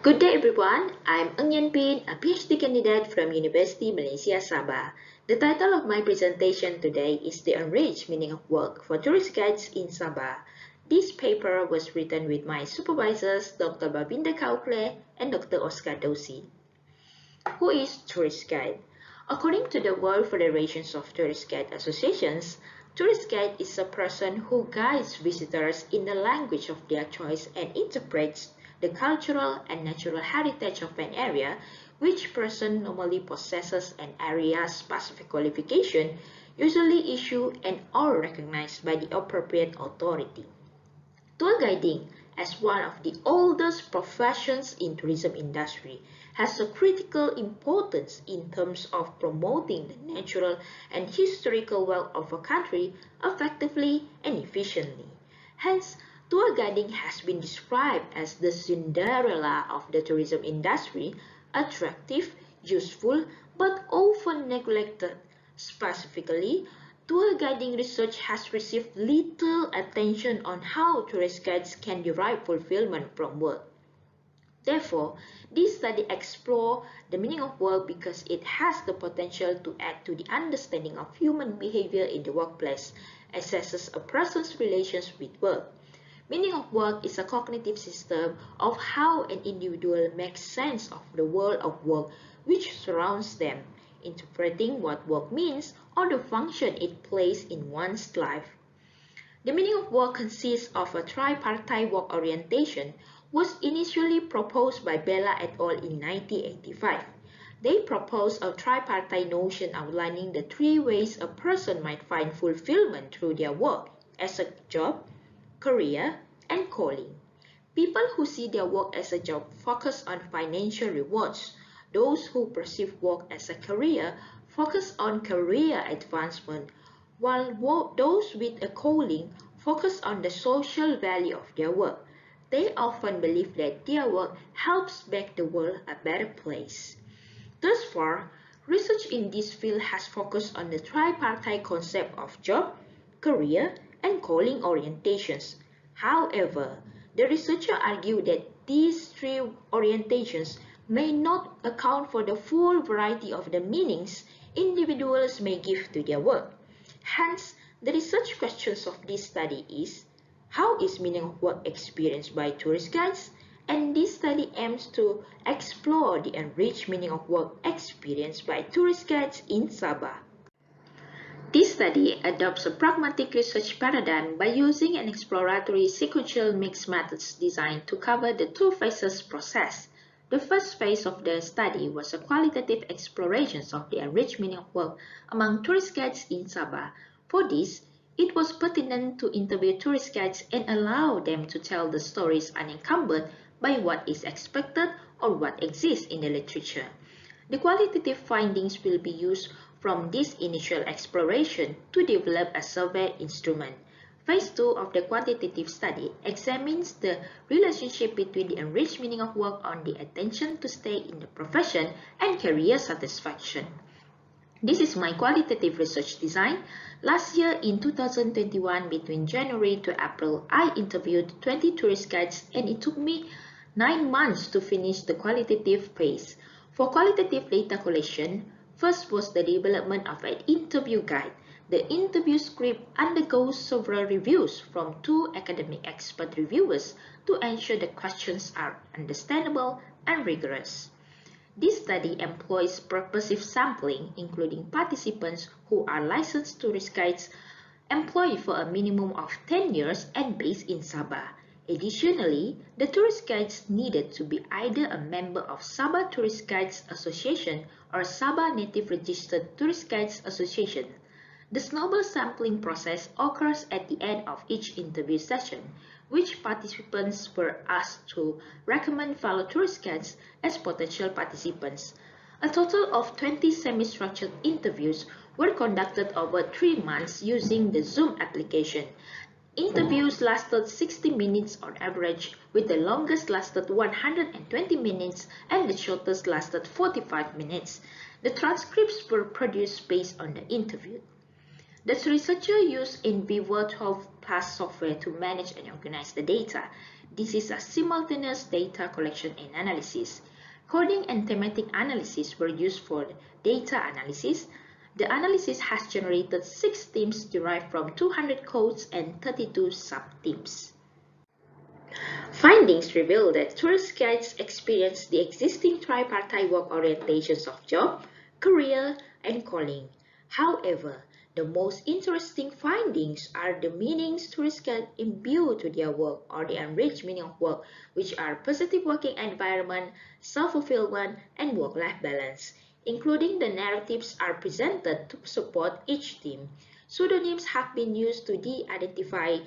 Good day everyone, I'm Ng Yen Phin, a PhD candidate from University Malaysia Sabah. The title of my presentation today is The Enriched Meaning of Work for Tourist Guides in Sabah. This paper was written with my supervisors Dr. Bavinda Kaukle and Dr. Oscar Dosi. Who is tourist guide? According to the World Federation of Tourist Guide Associations, tourist guide is a person who guides visitors in the language of their choice and interprets the cultural and natural heritage of an area, which person normally possesses an area-specific qualification, usually issued and or recognized by the appropriate authority. Tour guiding, as one of the oldest professions in tourism industry, has a critical importance in terms of promoting the natural and historical wealth of a country effectively and efficiently. Hence, tour guiding has been described as the Cinderella of the tourism industry, attractive, useful, but often neglected. Specifically, tour guiding research has received little attention on how tourist guides can derive fulfillment from work. Therefore, this study explores the meaning of work because it has the potential to add to the understanding of human behavior in the workplace, assesses a person's relations with work. Meaning of work is a cognitive system of how an individual makes sense of the world of work which surrounds them, interpreting what work means or the function it plays in one's life. The meaning of work consists of a tripartite work orientation, was initially proposed by Bella et al. In 1985. They proposed a tripartite notion outlining the three ways a person might find fulfillment through their work as a job, career, and calling. People who see their work as a job focus on financial rewards. Those who perceive work as a career focus on career advancement, while those with a calling focus on the social value of their work. They often believe that their work helps make the world a better place. Thus far, research in this field has focused on the tripartite concept of job, career, and calling orientations. However, the researchers argue that these three orientations may not account for the full variety of the meanings individuals may give to their work. Hence, the research questions of this study is, how is meaning of work experienced by tourist guides? And this study aims to explore the enriched meaning of work experienced by tourist guides in Sabah. This study adopts a pragmatic research paradigm by using an exploratory sequential mixed methods designed to cover the two phases process. The first phase of the study was a qualitative exploration of the enriched meaning of work among tourist guides in Sabah. For this, it was pertinent to interview tourist guides and allow them to tell the stories unencumbered by what is expected or what exists in the literature. The qualitative findings will be used from this initial exploration to develop a survey instrument. Phase 2 of the quantitative study examines the relationship between the enriched meaning of work on the attention to stay in the profession and career satisfaction. This is my qualitative research design. Last year in 2021, between January to April, I interviewed 20 tourist guides and it took me 9 months to finish the qualitative phase. For qualitative data collection, first was the development of an interview guide. The interview script undergoes several reviews from 2 academic expert reviewers to ensure the questions are understandable and rigorous. This study employs purposive sampling, including participants who are licensed tourist guides employed for a minimum of 10 years and based in Sabah. Additionally, the tourist guides needed to be either a member of Sabah Tourist Guides Association or Sabah Native Registered Tourist Guides Association. The snowball sampling process occurs at the end of each interview session, which participants were asked to recommend fellow tourist guides as potential participants. A total of 20 semi-structured interviews were conducted over 3 months using the Zoom application. Interviews lasted 60 minutes on average, with the longest lasted 120 minutes and the shortest lasted 45 minutes. The transcripts were produced based on the interview. The researcher used InVivo 12 Plus software to manage and organize the data. This is a simultaneous data collection and analysis. Coding and thematic analysis were used for data analysis. The analysis has generated 6 themes derived from 200 codes and 32 sub-themes. Findings reveal that tourist guides experience the existing tripartite work orientations of job, career, and calling. However, the most interesting findings are the meanings tourist guides imbue to their work or the enriched meaning of work, which are positive working environment, self-fulfillment, and work-life balance. Including the narratives are presented to support each theme. Pseudonyms have been used to de-identify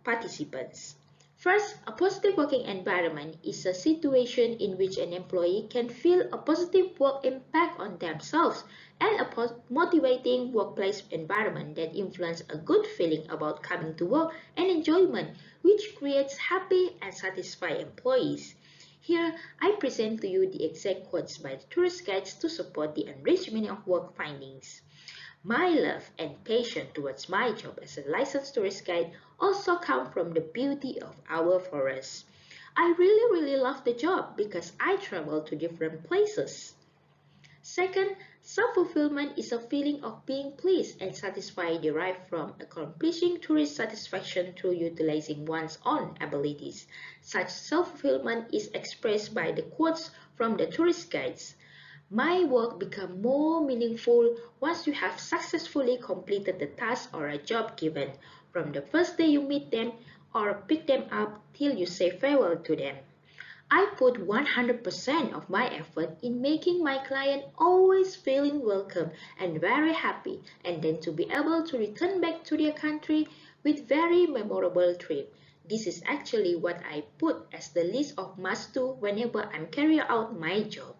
participants. First, a positive working environment is a situation in which an employee can feel a positive work impact on themselves and a motivating workplace environment that influences a good feeling about coming to work and enjoyment, which creates happy and satisfied employees. Here, I present to you the exact quotes by the tourist guides to support the enriched meaning of work findings. My love and passion towards my job as a licensed tourist guide also come from the beauty of our forests. I really love the job because I travel to different places. Second, self-fulfillment is a feeling of being pleased and satisfied derived from accomplishing tourist satisfaction through utilizing one's own abilities. Such self-fulfillment is expressed by the quotes from the tourist guides. My work becomes more meaningful once you have successfully completed the task or a job given, from the first day you meet them or pick them up till you say farewell to them. I put 100% of my effort in making my client always feeling welcome and very happy, and then to be able to return back to their country with very memorable trip. This is actually what I put as the list of must-do whenever I'm carrying out my job.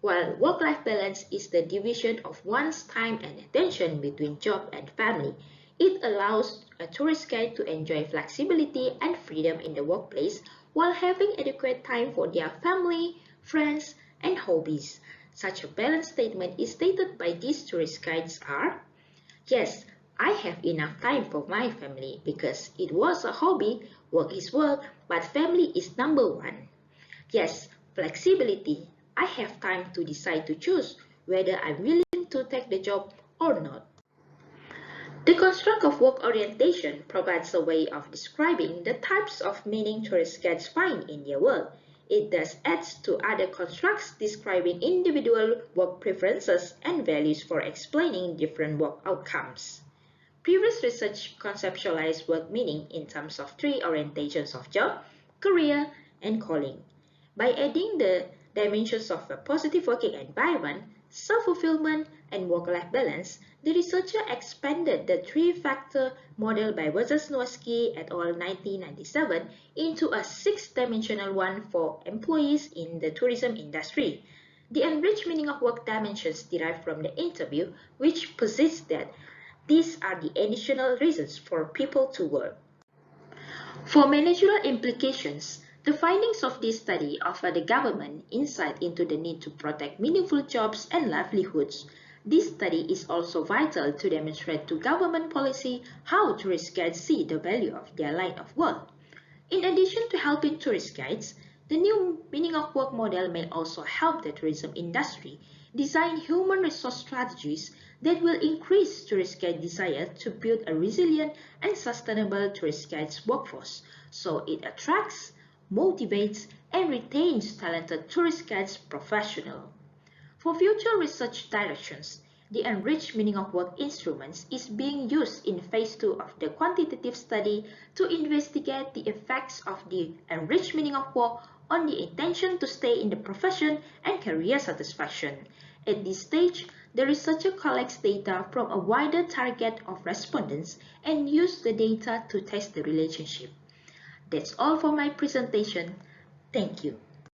While work-life balance is the division of one's time and attention between job and family, it allows a tourist guide to enjoy flexibility and freedom in the workplace while having adequate time for their family, friends, and hobbies. Such a balanced statement is stated by these tourist guides are: yes, I have enough time for my family because it was a hobby, work is work, but family is number one. Yes, flexibility. I have time to decide to choose whether I'm willing to take the job or not. The construct of work orientation provides a way of describing the types of meaning tourist guides find in their work. It thus adds to other constructs describing individual work preferences and values for explaining different work outcomes. Previous research conceptualized work meaning in terms of 3 orientations of job, career, and calling. By adding the dimensions of a positive working environment, self-fulfillment, and work-life balance, the researcher expanded the 3-factor model by Wojciechowski et al. 1997 into a 6-dimensional one for employees in the tourism industry. The enriched meaning of work dimensions derive from the interview, which posits that these are the additional reasons for people to work. For managerial implications, the findings of this study offer the government insight into the need to protect meaningful jobs and livelihoods. This study is also vital to demonstrate to government policy how tourist guides see the value of their line of work. In addition to helping tourist guides, the new meaning of work model may also help the tourism industry design human resource strategies that will increase tourist guide desire to build a resilient and sustainable tourist guides workforce, so it attracts, motivates, and retains talented tourist guides professionals. For future research directions, the enriched meaning of work instruments is being used in phase 2 of the quantitative study to investigate the effects of the enriched meaning of work on the intention to stay in the profession and career satisfaction. At this stage, the researcher collects data from a wider target of respondents and uses the data to test the relationship. That's all for my presentation. Thank you.